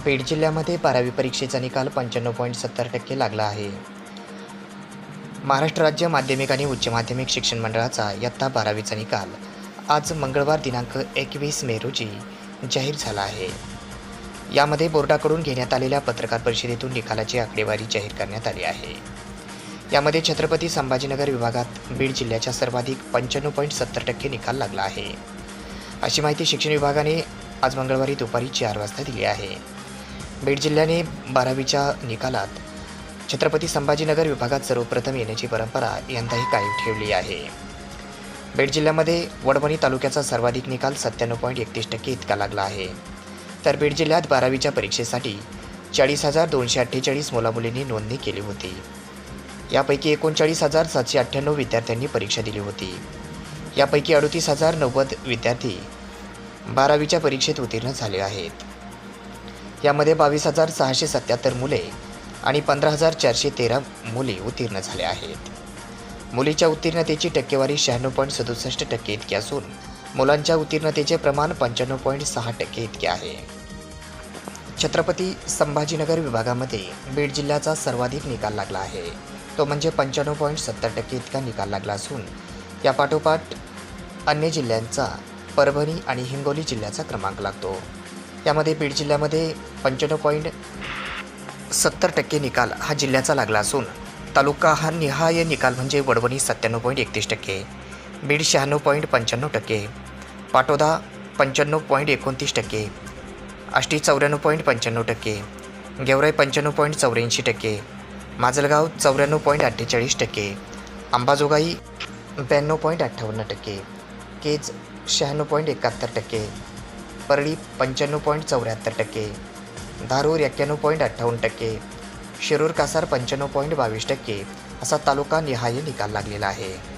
बीड जिल्ह्यामध्ये 12वी परीक्षेचा निकाल 95.70% लागला आहे. महाराष्ट्र राज्य माध्यमिक आणि उच्च माध्यमिक शिक्षण मंडळाचा इयत्ता 12वीचा निकाल आज मंगळवार दिनांक 21 मे रोजी जाहीर झाला आहे. यामध्ये बोर्डाकडून घेण्यात आलेल्या पत्रकार परिषदेतून निकालाची आकडेवारी जाहीर करण्यात आली आहे. यामध्ये छत्रपती संभाजीनगर विभागात बीड जिल्ह्याच्या सर्वाधिक 95.70% निकाल लागला आहे. अशी माहिती शिक्षण विभागाने आज मंगळवारी दुपारी 4 वाजता दिली आहे. बीड जिल्ह्याने 12वीच्या निकालात छत्रपती संभाजीनगर विभागात सर्वप्रथम येण्याची परंपरा यंदाही कायम ठेवली आहे. बीड जिल्ह्यामध्ये वडवणी तालुक्याचा सर्वाधिक निकाल 97.31% इतका लागला आहे. तर बीड जिल्ह्यात 12वीच्या परीक्षेसाठी 40,248 मुलामुलींनी नोंदणी केली होती. यापैकी 39,798 विद्यार्थ्यांनी परीक्षा दिली होती. यापैकी 38,090 विद्यार्थी 12वीच्या परीक्षेत उत्तीर्ण झाले आहेत. यामध्ये 22,677 मुले आणि 15,413 मुली उत्तीर्ण झाल्या आहेत. मुलीच्या उत्तीर्णतेची टक्केवारी 96.67% इतकी असून मुलांच्या उत्तीर्णतेचे प्रमाण 95.6% इतके आहे. छत्रपती संभाजीनगर विभागामध्ये बीड जिल्ह्याचा सर्वाधिक निकाल लागला आहे. तो म्हणजे 95.70% इतका निकाल लागला असून यापाठोपाठ अन्य जिल्ह्यांचा परभणी आणि हिंगोली जिल्ह्याचा क्रमांक लागतो. यामध्ये बीड जिल्ह्यामध्ये 95.70% निकाल हा जिल्ह्याचा लागला असून तालुका हा निहाय निकाल म्हणजे वडवणी 97.31%, बीड 96.95%, पाटोदा 95.29%, आष्टी 94.95%, गेवराई 95.84%, माजलगाव 94.48%, अंबाजोगाई 92.58%, केज 96.71%, परळी 95.74%, धारूर 91.58%, शिरूर कासार 95.22% असा तालुका निहाय निकाल लागलेला आहे.